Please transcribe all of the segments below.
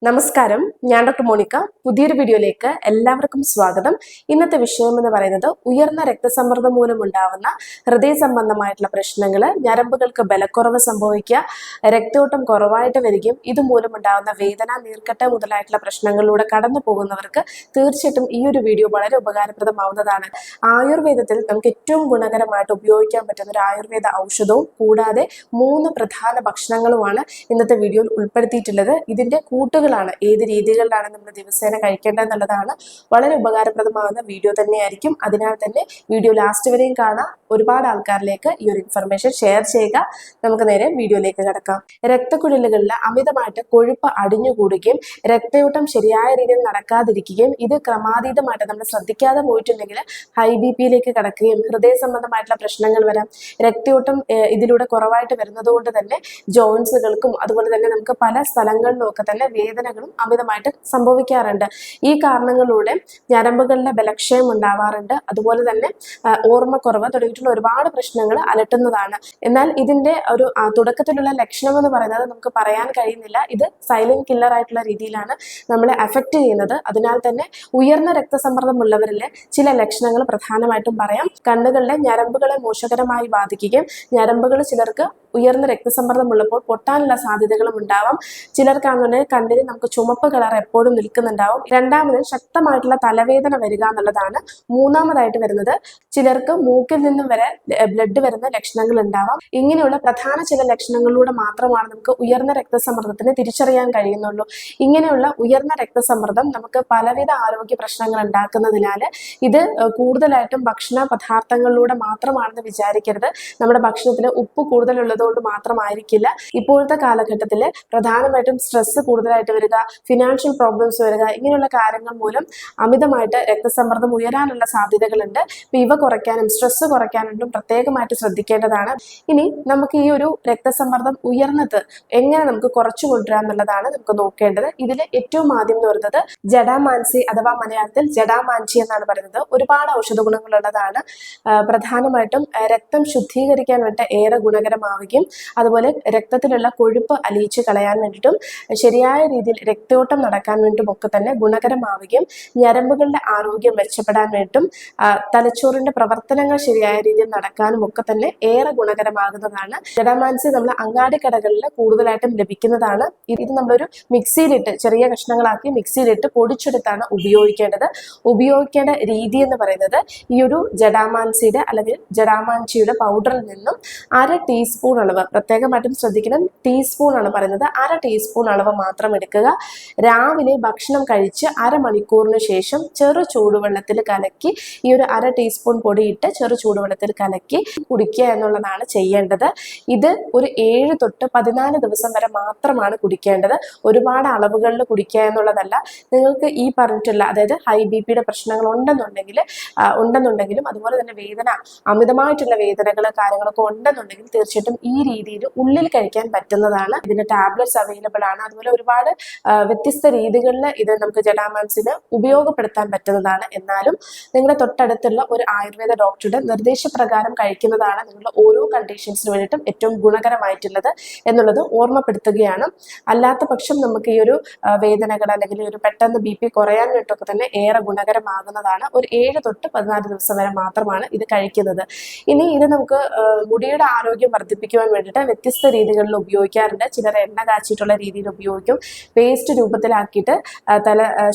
നമസ്കാരം, ഞാൻ doctor Monica. പുതിയൊരു വീഡിയോയിലേക്ക് എല്ലാവർക്കും സ്വാഗതം. ഇന്നത്തെ വിഷയം എന്ന് പറയുന്നത് ഉയർന്ന രക്തസമ്മർദ്ദം മൂലമുണ്ടാവുന്ന ഹൃദയ സംബന്ധമായിട്ടുള്ള പ്രശ്നങ്ങൾ, ഞരമ്പുകൾക്ക് ബലക്കുറവ് സംഭവിക്കുക, രക്തയോട്ടം കുറവായിട്ട് വരികയും ഇതുമൂലമുണ്ടാകുന്ന വേദന, നീർക്കെട്ട് മുതലായിട്ടുള്ള പ്രശ്നങ്ങളിലൂടെ കടന്നു പോകുന്നവർക്ക് തീർച്ചയായിട്ടും ഈ ഒരു വീഡിയോ വളരെ ഉപകാരപ്രദമാവുന്നതാണ്. ആയുർവേദത്തിൽ നമുക്ക് ഏറ്റവും ഗുണകരമായിട്ട് ഉപയോഗിക്കാൻ പറ്റുന്ന ഒരു ആയുർവേദ ഔഷധവും കൂടാതെ 3 പ്രധാന ഭക്ഷണങ്ങളുമാണ് ഇന്നത്തെ വീഡിയോയിൽ ഉൾപ്പെടുത്തിയിട്ടുള്ളത്. ഇതിന്റെ കൂട്ടുകൾ ഏത് രീതികളിലാണ് നമ്മൾ ദിവസേന കഴിക്കേണ്ടത് എന്നുള്ളതാണ് വളരെ ഉപകാരപ്രദമാകുന്ന വീഡിയോ തന്നെയായിരിക്കും. അതിനാൽ തന്നെ വീഡിയോ ലാസ്റ്റ് വരെയും കാണാം. ഒരുപാട് ആൾക്കാരിലേക്ക് ഈ ഒരു ഇൻഫർമേഷൻ ഷെയർ ചെയ്യുക. നമുക്ക് നേരെ വീഡിയോയിലേക്ക് കിടക്കാം. രക്തക്കുഴലുകളിൽ അമിതമായിട്ട് കൊഴുപ്പ് അടിഞ്ഞുകൂടുകയും രക്തയോട്ടം ശരിയായ രീതിയിൽ നടക്കാതിരിക്കുകയും ഇത് ക്രമാതീതമായിട്ട് നമ്മൾ ശ്രദ്ധിക്കാതെ പോയിട്ടുണ്ടെങ്കിൽ ഹൈ BP കടക്കുകയും ഹൃദയ സംബന്ധമായിട്ടുള്ള പ്രശ്നങ്ങൾ വരാം. രക്തയോട്ടം ഇതിലൂടെ കുറവായിട്ട് വരുന്നത് കൊണ്ട് തന്നെ ജോയിൻസുകൾക്കും അതുപോലെ തന്നെ നമുക്ക് പല സ്ഥലങ്ങളിലും ഒക്കെ തന്നെ വേദനകളും അമിതമായിട്ട് സംഭവിക്കാറുണ്ട്. ഈ കാരണങ്ങളിലൂടെ ഞരമ്പുകളുടെ ബലക്ഷയം ഉണ്ടാവാറുണ്ട്. അതുപോലെ തന്നെ ഓർമ്മക്കുറവ് തുടങ്ങിയിട്ടുള്ള ഒരുപാട് പ്രശ്നങ്ങൾ അലട്ടുന്നതാണ്. എന്നാൽ ഇതിന്റെ ഒരു തുടക്കത്തിലുള്ള ലക്ഷണം എന്ന് പറയുന്നത് നമുക്ക് പറയാൻ കഴിയുന്നില്ല. ഇത് സൈലന്റ് കില്ലർ ആയിട്ടുള്ള രീതിയിലാണ് നമ്മളെ അഫക്റ്റ് ചെയ്യുന്നത്. അതിനാൽ തന്നെ ഉയർന്ന രക്തസമ്മർദ്ദം ഉള്ളവരിൽ ചില ലക്ഷണങ്ങൾ പ്രധാനമായിട്ടും പറയാം. കണ്ണുകളിലെ ഞരമ്പുകളെ മോശകരമായി ബാധിക്കുകയും ഞരമ്പുകൾ ചിലർക്ക് ഉയർന്ന രക്തസമ്മർദ്ദം ഉള്ളപ്പോൾ പൊട്ടാനുള്ള സാധ്യതകളും ഉണ്ടാവാം. ചിലർക്കാണെങ്കിൽ കണ്ണിന് നമുക്ക് ചുമപ്പ് കളർ എപ്പോഴും നിൽക്കുന്നുണ്ടാവും. രണ്ടാമത് ശക്തമായിട്ടുള്ള തലവേദന വരിക എന്നുള്ളതാണ്. മൂന്നാമതായിട്ട് വരുന്നത് ചിലർക്ക് മൂക്കിൽ നിന്നും വരെ ബ്ലഡ് വരുന്ന ലക്ഷണങ്ങൾ ഉണ്ടാവാം. ഇങ്ങനെയുള്ള പ്രധാന ചില ലക്ഷണങ്ങളിലൂടെ മാത്രമാണ് നമുക്ക് ഉയർന്ന രക്തസമ്മർദ്ദത്തിന് തിരിച്ചറിയാൻ കഴിയുന്നുള്ളൂ. ഇങ്ങനെയുള്ള ഉയർന്ന രക്തസമ്മർദ്ദം നമുക്ക് പലവിധ ആരോഗ്യ പ്രശ്നങ്ങൾ ഉണ്ടാക്കുന്നതിനാൽ ഇത് കൂടുതലായിട്ടും ഭക്ഷണ പദാർത്ഥങ്ങളിലൂടെ മാത്രമാണെന്ന് വിചാരിക്കരുത്. നമ്മുടെ ഭക്ഷണത്തിൽ ഉപ്പ് കൂടുതലുള്ളതുകൊണ്ട് മാത്രമായിരിക്കില്ല. ഇപ്പോഴത്തെ കാലഘട്ടത്തിൽ പ്രധാനമായിട്ടും സ്ട്രെസ് കൂടുതലായിട്ട് വരിക, ഫിനാൻഷ്യൽ പ്രോബ്ലംസ് വരിക, ഇങ്ങനെയുള്ള കാര്യങ്ങൾ മൂലം അമിതമായിട്ട് രക്തസമ്മർദ്ദം ഉയരാനുള്ള സാധ്യതകളുണ്ട്. ഇവ കുറയ്ക്കാനും സ്ട്രെസ് കുറയ്ക്കാനും പ്രത്യേകമായിട്ട് ശ്രദ്ധിക്കേണ്ടതാണ്. ഇനി നമുക്ക് ഈ ഒരു രക്തസമ്മർദ്ദം ഉയർന്നത് എങ്ങനെ നമുക്ക് കുറച്ചു കൊണ്ടുവരാം എന്നുള്ളതാണ് നമുക്ക് നോക്കേണ്ടത്. ഇതിൽ ഏറ്റവും ആദ്യം എന്ന് പറയുന്നത് ജഡാമാൻസി അഥവാ മലയാളത്തിൽ ജഡാമാൻചി എന്നാണ് പറയുന്നത്. ഒരുപാട് ഔഷധ ഗുണങ്ങളുള്ളതാണ്. പ്രധാനമായിട്ടും രക്തം ശുദ്ധീകരിക്കാൻ വേണ്ടി ഏറെ ഗുണകരമാവുകയും അതുപോലെ രക്തത്തിലുള്ള കൊഴുപ്പ് അലിയിച്ച് കളയാൻ വേണ്ടിയിട്ടും ശരിയായ രീതിയിൽ രക്തയോട്ടം നടക്കാൻ വേണ്ടിയും ഒക്കെ തന്നെ ഗുണകരമാവുകയും ഞരമ്പുകളുടെ ആരോഗ്യം മെച്ചപ്പെടാൻ വേണ്ടിയിട്ടും തലച്ചോറിന്റെ പ്രവർത്തനങ്ങൾ ശരിയായ രീതിയിൽ നടക്കാനും ഒക്കെ തന്നെ ഏറെ ഗുണകരമാകുന്നതാണ്. ജഡാമാൻസി നമ്മൾ അങ്ങാടിക്കടകളിൽ കൂടുതലായിട്ടും ലഭിക്കുന്നതാണ്. ഇത് നമ്മളൊരു മിക്സിയിലിട്ട് ചെറിയ കഷ്ണങ്ങളാക്കി മിക്സിയിലിട്ട് പൊടിച്ചെടുത്താണ് ഉപയോഗിക്കേണ്ടത്. ഉപയോഗിക്കേണ്ട രീതി എന്ന് പറയുന്നത് ഈ ഒരു ജഡാമാൻസിയുടെ അല്ലെങ്കിൽ ജഡാമാൻചിയുടെ പൗഡറിൽ നിന്നും 1/2 ടീസ്പൂൺ അളവ്, പ്രത്യേകമായിട്ടും ശ്രദ്ധിക്കണം, ടീസ്പൂൺ ആണ് പറയുന്നത്, 1/2 ടീസ്പൂൺ അളവ് മാത്രം എടുക്കുക. രാവിലെ ഭക്ഷണം കഴിച്ച് അരമണിക്കൂറിന് ശേഷം ചെറു ചൂടുവെള്ളത്തിൽ കലക്കി ഈ ഒരു 1/2 ടീസ്പൂൺ പൊടിയിട്ട് ചെറു ചൂടുവെള്ളത്തിൽ കലക്കി കുടിക്കുക എന്നുള്ളതാണ് ചെയ്യേണ്ടത്. ഇത് ഒരു 7 തൊട്ട് 14 ദിവസം വരെ മാത്രമാണ് കുടിക്കേണ്ടത്. ഒരുപാട് അളവുകളിൽ കുടിക്കുക എന്നുള്ളതല്ല. നിങ്ങൾക്ക് ഈ പറഞ്ഞിട്ടുള്ള അതായത് ഹൈ BP പ്രശ്നങ്ങൾ ഉണ്ടെന്നുണ്ടെങ്കിലും അതുപോലെ തന്നെ വേദന, അമിതമായിട്ടുള്ള വേദനകൾ കാര്യങ്ങളൊക്കെ ഉണ്ടെന്നുണ്ടെങ്കിൽ തീർച്ചയായിട്ടും ഈ രീതിയിൽ ഉള്ളിൽ കഴിക്കാൻ പറ്റുന്നതാണ്. ഇതിന്റെ ടാബ്ലറ്റ്സ് അവൈലബിൾ ആണ്. അതുപോലെ ഒരുപാട് വ്യത്യസ്ത രീതികളിൽ ഇത് നമുക്ക് ജഡാമാൻസിന് ഉപയോഗപ്പെടുത്താൻ പറ്റുന്നതാണ്. എന്നാലും നിങ്ങളുടെ തൊട്ടടുത്തുള്ള ഒരു ആയുർവേദ ഡോക്ടറുടെ നിർദ്ദേശപ്രകാരം കഴിക്കുന്നതാണ് നിങ്ങളുടെ ഓരോ കണ്ടീഷൻസിന് വേണ്ടിയിട്ടും ഏറ്റവും ഗുണകരമായിട്ടുള്ളത് എന്നുള്ളത് ഓർമ്മപ്പെടുത്തുകയാണ്. അല്ലാത്ത പക്ഷം നമുക്ക് ഈ ഒരു വേദനകൾ അല്ലെങ്കിൽ ഒരു പെട്ടെന്ന് BP കുറയാൻ വേണ്ടിയിട്ടൊക്കെ തന്നെ ഏറെ ഗുണകരമാകുന്നതാണ്. ഒരു 7 തൊട്ട് 14 ദിവസം വരെ മാത്രമാണ് ഇത് കഴിക്കുന്നത്. ഇനി ഇത് നമുക്ക് മുടിയുടെ ആരോഗ്യം വർദ്ധിപ്പിക്കുവാൻ വേണ്ടിയിട്ട് വ്യത്യസ്ത രീതികളിൽ ഉപയോഗിക്കാറുണ്ട്. ചിലർ എണ്ണ കാച്ചിട്ടുള്ള രീതിയിൽ ഉപയോഗിക്കും. പേസ്റ്റ് രൂപത്തിലാക്കിയിട്ട്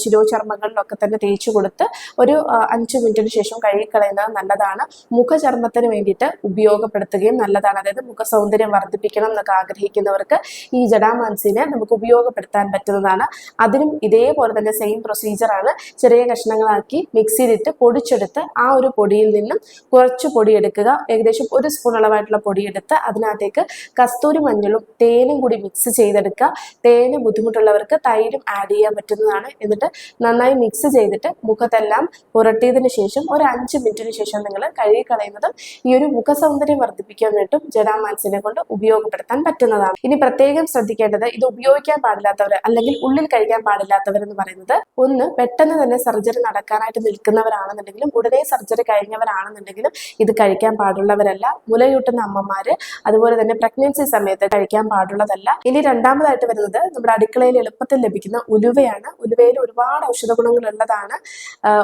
ശിരോചർമ്മങ്ങളിലൊക്കെ തന്നെ തേച്ചു കൊടുത്ത് ഒരു 5 മിനിറ്റിന് ശേഷം കഴുകിക്കളയുന്നത് നല്ലതാണ്. മുഖചർമ്മത്തിന് വേണ്ടിയിട്ട് ഉപയോഗപ്പെടുത്തുകയും നല്ലതാണ്. അതായത് മുഖ സൗന്ദര്യം വർദ്ധിപ്പിക്കണം എന്നൊക്കെ ആഗ്രഹിക്കുന്നവർക്ക് ഈ ജഡാമാൻസിനെ നമുക്ക് ഉപയോഗപ്പെടുത്താൻ പറ്റുന്നതാണ്. അതിനും ഇതേപോലെ തന്നെ സെയിം പ്രൊസീജിയറാണ്. ചെറിയ കഷ്ണങ്ങളാക്കി മിക്സിയിലിട്ട് പൊടിച്ചെടുത്ത് ആ ഒരു പൊടിയിൽ നിന്നും കുറച്ച് പൊടി എടുക്കുക. ഏകദേശം 1 സ്പൂൺ അളവായിട്ടുള്ള പൊടിയെടുത്ത് അതിനകത്തേക്ക് കസ്തൂരി മഞ്ഞളും തേനും കൂടി മിക്സ് ചെയ്തെടുക്കുക. തേന് ബുദ്ധിമുട്ടുള്ളവർക്ക് തൈരും ആഡ് ചെയ്യാൻ പറ്റുന്നതാണ്. എന്നിട്ട് നന്നായി മിക്സ് ചെയ്തിട്ട് മുഖത്തെല്ലാം പുരട്ടിയതിനു ശേഷം ഒരു 5 മിനിറ്റിന് ശേഷം നിങ്ങൾ കഴുകിക്കളയുന്നതും ഈ ഒരു മുഖ സൗന്ദര്യം വർദ്ധിപ്പിക്കാൻ വേണ്ടിയിട്ടും ജഡാമാൻസിനെ കൊണ്ട് ഉപയോഗപ്പെടുത്താൻ പറ്റുന്നതാണ്. ഇനി പ്രത്യേകം ശ്രദ്ധിക്കേണ്ടത് ഇത് ഉപയോഗിക്കാൻ പാടില്ലാത്തവർ അല്ലെങ്കിൽ ഉള്ളിൽ കഴിക്കാൻ പാടില്ലാത്തവർ എന്ന് പറയുന്നത്, ഒന്ന് പെട്ടെന്ന് തന്നെ സർജറി നടക്കാനായിട്ട് നിൽക്കുന്നവരാണെന്നുണ്ടെങ്കിലും ഉടനെ സർജറി കഴിഞ്ഞവരാണെന്നുണ്ടെങ്കിലും ഇത് കഴിക്കാൻ പാടുള്ളവരല്ല. മുലയൂട്ടുന്ന അമ്മമാര് അതുപോലെ തന്നെ പ്രഗ്നൻസി സമയത്ത് കഴിക്കാൻ പാടുള്ളതല്ല. ഇനി രണ്ടാമതായിട്ട് വരുന്നത് നമ്മുടെ അടുക്കളയിൽ വിപണിയിൽ എളുപ്പത്തിൽ ലഭിക്കുന്ന ഉലുവയാണ്. ഉലുവയിൽ ഒരുപാട് ഔഷധ ഗുണങ്ങൾ ഉള്ളതാണ്.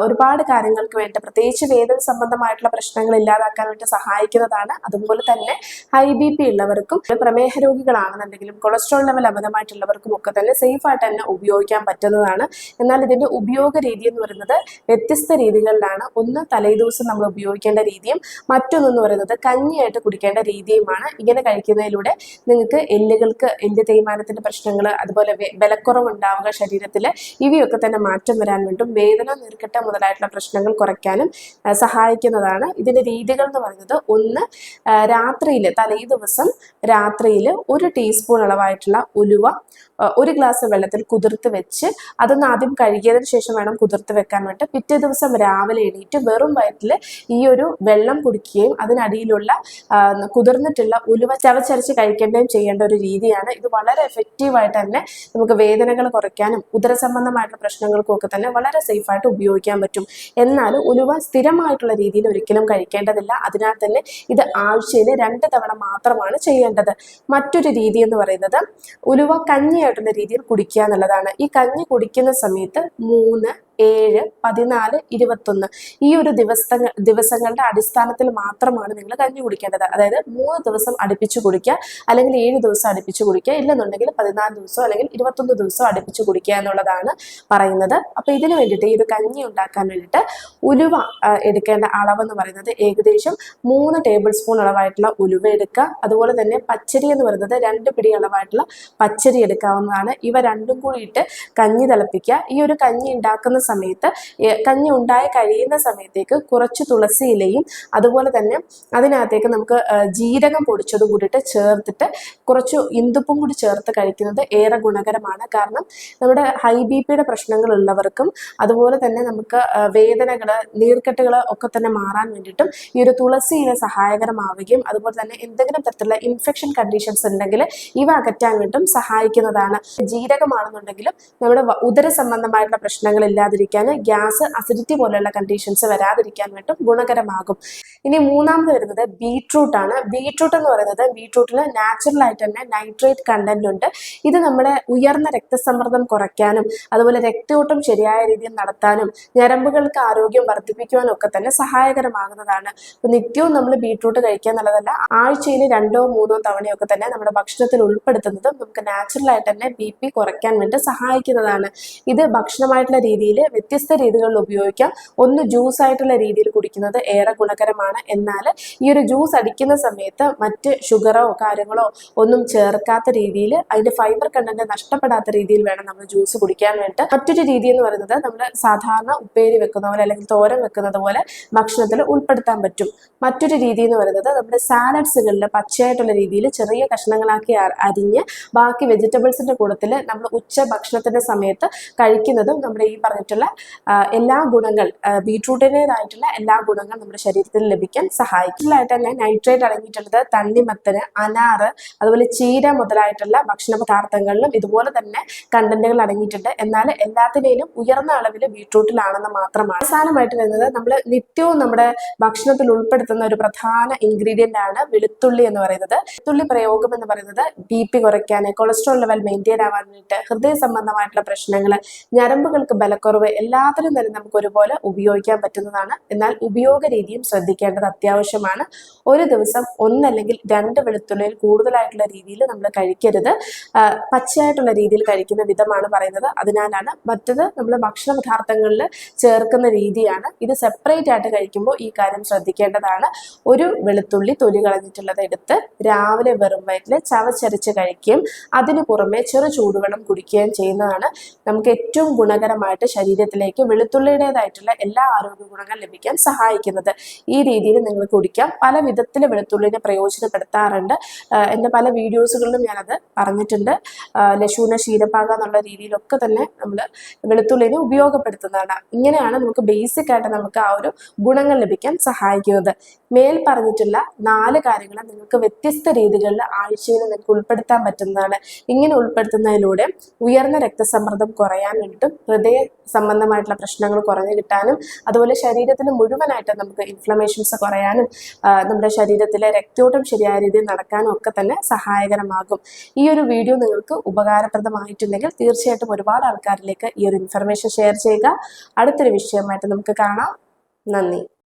ഒരുപാട് കാര്യങ്ങൾക്ക് വേണ്ടി, പ്രത്യേകിച്ച് വേദന സംബന്ധമായിട്ടുള്ള പ്രശ്നങ്ങൾ ഇല്ലാതാക്കാൻ വേണ്ടി സഹായിക്കുന്നതാണ്. അതുപോലെ തന്നെ ഹൈ BP ഉള്ളവർക്കും പ്രമേഹ രോഗികളാണെന്നുണ്ടെങ്കിലും കൊളസ്ട്രോൾ ലെവൽ അമിതമായിട്ടുള്ളവർക്കും ഒക്കെ തന്നെ സേഫ് ആയിട്ട് തന്നെ ഉപയോഗിക്കാൻ പറ്റുന്നതാണ്. എന്നാൽ ഇതിന്റെ ഉപയോഗ രീതി എന്ന് പറയുന്നത് വ്യത്യസ്ത രീതികളിലാണ്. ഒന്ന് തലേദിവസം നമ്മൾ ഉപയോഗിക്കേണ്ട രീതിയും മറ്റൊന്നെന്ന് പറയുന്നത് കഞ്ഞിയായിട്ട് കുടിക്കേണ്ട രീതിയുമാണ്. ഇങ്ങനെ കഴിക്കുന്നതിലൂടെ നിങ്ങൾക്ക് എല്ല് തേയ്മാനത്തിന്റെ പ്രശ്നങ്ങൾ, അതുപോലെ ബലക്കുറവ് ഉണ്ടാവുക ശരീരത്തിൽ, ഇവയൊക്കെ തന്നെ മാറ്റം വരാൻ വേണ്ടും വേദന, നീർക്കെട്ട് മുതലായിട്ടുള്ള പ്രശ്നങ്ങൾ കുറയ്ക്കാനും സഹായിക്കുന്നതാണ്. ഇതിന്റെ രീതികൾ എന്ന് പറയുന്നത് ഒന്ന്, തലേ ദിവസം രാത്രിയിൽ 1 ടീസ്പൂൺ അളവായിട്ടുള്ള ഉലുവ 1 ഗ്ലാസ് വെള്ളത്തിൽ കുതിർത്ത് വെച്ച് അതൊന്ന് ആദ്യം കഴുകിയതിനു ശേഷം വേണം കുതിർത്ത് വെക്കാൻ വേണ്ടി. പിറ്റേ ദിവസം രാവിലെ എണീറ്റ് വെറും വയറ്റിൽ ഈ ഒരു വെള്ളം കുടിക്കുകയും അതിനടിയിലുള്ള കുതിർന്നിട്ടുള്ള ഉലുവ ചവച്ചരച്ച് കഴിക്കേണ്ടതും ചെയ്യേണ്ട ഒരു രീതിയാണ്. ഇത് വളരെ എഫക്റ്റീവായിട്ട് തന്നെ നമുക്ക് വേദനകൾ കുറയ്ക്കാനും ഉദരസംബന്ധമായിട്ടുള്ള പ്രശ്നങ്ങൾക്കും ഒക്കെ തന്നെ വളരെ സേഫായിട്ട് ഉപയോഗിക്കാൻ പറ്റും. എന്നാൽ ഉലുവ സ്ഥിരമായിട്ടുള്ള രീതിയിൽ ഒരിക്കലും കഴിക്കേണ്ടതില്ല. അതിനാൽ തന്നെ ഇത് ആഴ്ചയിൽ 2 തവണ മാത്രമാണ് ചെയ്യേണ്ടത്. മറ്റൊരു രീതി എന്ന് പറയുന്നത് ഉലുവ കഞ്ഞിയായിട്ടുള്ള രീതിയിൽ കുടിക്കുക എന്നുള്ളതാണ്. ഈ കഞ്ഞി കുടിക്കുന്ന സമയത്ത് 3, 7, 14, 21 ഈ ഒരു ദിവസങ്ങളുടെ അടിസ്ഥാനത്തിൽ മാത്രമാണ് നിങ്ങൾ കഞ്ഞി കുടിക്കേണ്ടത്. അതായത് 3 ദിവസം അടുപ്പിച്ച് കുടിക്കുക, അല്ലെങ്കിൽ 7 ദിവസം അടുപ്പിച്ച് കുടിക്കുക, ഇല്ലെന്നുണ്ടെങ്കിൽ 14 ദിവസം അല്ലെങ്കിൽ 21 ദിവസം അടുപ്പിച്ച് കുടിക്കുക എന്നുള്ളതാണ് പറയുന്നത്. അപ്പൊ ഇതിനു വേണ്ടിയിട്ട്, ഈ ഒരു കഞ്ഞി ഉണ്ടാക്കാൻ വേണ്ടിയിട്ട് ഉലുവ എടുക്കേണ്ട അളവെന്ന് പറയുന്നത് ഏകദേശം 3 ടേബിൾ സ്പൂൺ അളവായിട്ടുള്ള ഉലുവ എടുക്കുക. അതുപോലെ തന്നെ പച്ചരി എന്ന് പറയുന്നത് 2 പിടി അളവായിട്ടുള്ള പച്ചരി എടുക്കാവുന്നതാണ്. ഇവ രണ്ടും കൂടിയിട്ട് കഞ്ഞി തിളപ്പിക്കുക. ഈ ഒരു കഞ്ഞി ഉണ്ടാക്കുന്ന സമയത്ത്, കഞ്ഞി ഉണ്ടായി കഴിയുന്ന സമയത്തേക്ക് കുറച്ച് തുളസി ഇലയും അതുപോലെ തന്നെ അതിനകത്തേക്ക് നമുക്ക് ജീരകം പൊടിച്ചതും കൂടിയിട്ട് ചേർത്തിട്ട് കുറച്ച് ഇന്ദുപ്പും കൂടി ചേർത്ത് കഴിക്കുന്നത് ഏറെ ഗുണകരമാണ്. കാരണം നമ്മുടെ ഹൈ BP പ്രശ്നങ്ങൾ ഉള്ളവർക്കും അതുപോലെ തന്നെ നമുക്ക് വേദനകൾ, നീർക്കെട്ടുകൾ ഒക്കെ തന്നെ മാറാൻ വേണ്ടിയിട്ടും ഈ ഒരു തുളസി ഇല സഹായകരമാവുകയും അതുപോലെ തന്നെ എന്തെങ്കിലും തരത്തിലുള്ള ഇൻഫെക്ഷൻ കണ്ടീഷൻസ് ഉണ്ടെങ്കിൽ ഇവ അകറ്റാൻ വേണ്ടിയിട്ടും സഹായിക്കുന്നതാണ്. ജീരകമാണെന്നുണ്ടെങ്കിലും നമ്മുടെ ഉദര സംബന്ധമായിട്ടുള്ള പ്രശ്നങ്ങൾ ഇല്ലാതിരിക്കാൻ, ഗ്യാസ്, അസിഡിറ്റി പോലെയുള്ള കണ്ടീഷൻസ് വരാതിരിക്കാൻ വേണ്ടിയിട്ടും ഗുണകരമാകും. ഇനി മൂന്നാമത് വരുന്നത് ബീട്രൂട്ട് ആണ്. ബീട്രൂട്ട് എന്ന് പറയുന്നത്, ബീട്രൂട്ടിൽ നാച്ചുറൽ ആയിട്ട് തന്നെ നൈട്രേറ്റ് കണ്ടന്റ് ഉണ്ട്. ഇത് നമ്മുടെ ഉയർന്ന രക്തസമ്മർദ്ദം കുറയ്ക്കാനും അതുപോലെ രക്തയോട്ടം ശരിയായ രീതിയിൽ നടത്താനും ഞരമ്പുകൾക്ക് ആരോഗ്യം വർദ്ധിപ്പിക്കുവാനും ഒക്കെ തന്നെ സഹായകരമാകുന്നതാണ്. നിത്യവും നമ്മൾ ബീട്രൂട്ട് കഴിക്കുക എന്നുള്ളതല്ല, ആഴ്ചയിൽ 2 or 3 തവണയൊക്കെ തന്നെ നമ്മുടെ ഭക്ഷണത്തിൽ ഉൾപ്പെടുത്തുന്നത് നമുക്ക് നാച്ചുറൽ ആയിട്ട് തന്നെ BP കുറയ്ക്കാൻ വേണ്ടി സഹായിക്കുന്നതാണ്. ഇത് ഭക്ഷണമായിട്ടുള്ള രീതിയിൽ വ്യത്യസ്ത രീതികളിൽ ഉപയോഗിക്കാം. ഒന്ന്, ജ്യൂസ് ആയിട്ടുള്ള രീതിയിൽ കുടിക്കുന്നത് ഏറെ ഗുണകരമാണ്. എന്നാൽ ഈ ഒരു ജ്യൂസ് അടിക്കുന്ന സമയത്ത് മറ്റ് ഷുഗറോ കാര്യങ്ങളോ ഒന്നും ചേർക്കാത്ത രീതിയിൽ, അതിന്റെ ഫൈബർ കണ്ടന്റ് നഷ്ടപ്പെടാത്ത രീതിയിൽ വേണം നമ്മൾ ജ്യൂസ് കുടിക്കാൻ വേണ്ടി. മറ്റൊരു രീതി എന്ന് പറയുന്നത്, നമ്മൾ സാധാരണ ഉപ്പേരി വെക്കുന്ന പോലെ അല്ലെങ്കിൽ തോരൻ വെക്കുന്നത് പോലെ ഭക്ഷണത്തിൽ ഉൾപ്പെടുത്താൻ പറ്റും. മറ്റൊരു രീതി എന്ന് പറയുന്നത്, നമ്മുടെ സാലഡ്സുകളിൽ പച്ചയായിട്ടുള്ള രീതിയിൽ ചെറിയ കഷ്ണങ്ങളാക്കി അരിഞ്ഞ് ബാക്കി വെജിറ്റബിൾസിന്റെ കൂട്ടത്തിൽ നമ്മൾ ഉച്ച ഭക്ഷണത്തിന്റെ സമയത്ത് കഴിക്കുന്നതും നമ്മുടെ ഈ പറഞ്ഞിട്ടുള്ള എല്ലാ ഗുണങ്ങൾ, ബീട്രൂട്ടിൻ്റെതായിട്ടുള്ള എല്ലാ ഗുണങ്ങൾ നമ്മുടെ ശരീരത്തിൽ ലഭിക്കാൻ സഹായിക്കും. ആയിട്ട് തന്നെ നൈട്രേറ്റ് അടങ്ങിയിട്ടുള്ളത് തണ്ണിമത്തന്, അനാറ്, അതുപോലെ ചീര മുതലായിട്ടുള്ള ഭക്ഷണ പദാർത്ഥങ്ങളിലും ഇതുപോലെ തന്നെ കണ്ടന്റുകൾ അടങ്ങിയിട്ടുണ്ട്. എന്നാൽ എല്ലാത്തിനേലും ഉയർന്ന അളവിൽ ബീട്രൂട്ടിലാണെന്ന് മാത്രമാണ്. അവസാനമായിട്ട് വരുന്നത്, നമ്മൾ നിത്യവും നമ്മുടെ ഭക്ഷണത്തിൽ ഉൾപ്പെടുത്തുന്ന ഒരു പ്രധാന ഇൻഗ്രീഡിയന്റ് ആണ് വെളുത്തുള്ളി എന്ന് പറയുന്നത്. വെളുത്തുള്ളി പ്രയോഗം എന്ന് പറയുന്നത് BP കുറയ്ക്കാൻ, കൊളസ്ട്രോൾ ലെവൽ മെയിൻറ്റെയിൻ ആവാൻ വേണ്ടിയിട്ട്, ഹൃദയ സംബന്ധമായിട്ടുള്ള പ്രശ്നങ്ങൾ, ഞരമ്പുകൾക്ക് ബലക്കുറവ്, എല്ലാത്തിനും തന്നെ നമുക്ക് ഒരുപോലെ ഉപയോഗിക്കാൻ പറ്റുന്നതാണ്. എന്നാൽ ഉപയോഗ രീതിയും ശ്രദ്ധിക്കേണ്ടത് അത്യാവശ്യമാണ്. ഒരു ദിവസം 1 അല്ലെങ്കിൽ 2 വെളുത്തുള്ളിയിൽ കൂടുതലായിട്ടുള്ള രീതിയിൽ നമ്മൾ കഴിക്കരുത്. പച്ചയായിട്ടുള്ള രീതിയിൽ കഴിക്കുന്ന വിധമാണ് പറയുന്നത്. അതിനാലാണ്. മറ്റത് നമ്മൾ ഭക്ഷണ പദാർത്ഥങ്ങളിൽ ചേർക്കുന്ന രീതിയാണ്. ഇത് സെപ്പറേറ്റ് ആയിട്ട് കഴിക്കുമ്പോൾ ഈ കാര്യം ശ്രദ്ധിക്കേണ്ടതാണ്. ഒരു വെളുത്തുള്ളി തൊലി കളഞ്ഞിട്ടുള്ളത് എടുത്ത് രാവിലെ വെറും വയറ്റിൽ ചവച്ചരച്ച് കഴിക്കുകയും അതിന് പുറമെ ചെറു ചൂടുവെള്ളം കുടിക്കുകയും ചെയ്യുന്നതാണ് നമുക്ക് ഏറ്റവും ഗുണകരമായിട്ട് ശരീരത്തിലേക്ക് വെളുത്തുള്ളിയുടേതായിട്ടുള്ള എല്ലാ ആരോഗ്യ ഗുണങ്ങൾ ലഭിക്കാൻ സഹായിക്കുന്നത്. ഈ രീതിയിൽ നിങ്ങൾ കുടിക്കാം. പല വിധത്തിൽ വെളുത്തുള്ളിനെ പ്രയോജനപ്പെടുത്താറുണ്ട്. എൻ്റെ പല വീഡിയോസുകളിലും ഞാനത് പറഞ്ഞിട്ടുണ്ട്. ലശൂന, ക്ഷീരപാക എന്നുള്ള രീതിയിലൊക്കെ തന്നെ നമ്മൾ വെളുത്തുള്ളിനെ ഉപയോഗപ്പെടുത്തുന്നതാണ്. ഇങ്ങനെയാണ് നമുക്ക് ബേസിക് ആയിട്ട് നമുക്ക് ആ ഒരു ഗുണങ്ങൾ ലഭിക്കാൻ സഹായിക്കുന്നത്. മേൽ പറഞ്ഞിട്ടുള്ള 4 കാര്യങ്ങൾ നിങ്ങൾക്ക് വ്യത്യസ്ത രീതികളിൽ ആഴ്ചയിൽ നിങ്ങൾക്ക് ഉൾപ്പെടുത്താൻ പറ്റുന്നതാണ്. ഇങ്ങനെ ഉൾപ്പെടുത്തുന്നതിലൂടെ ഉയർന്ന രക്തസമ്മർദ്ദം കുറയാൻ വേണ്ടിയിട്ടും ഹൃദയ സംബന്ധമായിട്ടുള്ള പ്രശ്നങ്ങൾ കുറഞ്ഞു കിട്ടാനും അതുപോലെ ശരീരത്തിന് മുഴുവനായിട്ട് നമുക്ക് ഇൻഫ്ലമേഷൻസ് കുറയാനും നമ്മുടെ ശരീരത്തിലെ രക്തയോട്ടം ശരിയായ രീതിയിൽ നടക്കാനും ഒക്കെ തന്നെ സഹായകരമാകും. ഈ ഒരു വീഡിയോ നിങ്ങൾക്ക് ഉപകാരപ്രദമായിട്ടുണ്ടെങ്കിൽ തീർച്ചയായിട്ടും ഒരുപാട് ആൾക്കാരിലേക്ക് ഈ ഒരു ഇൻഫർമേഷൻ ഷെയർ ചെയ്യുക. അടുത്തൊരു വിഷയമായിട്ട് നമുക്ക് കാണാം. നന്ദി.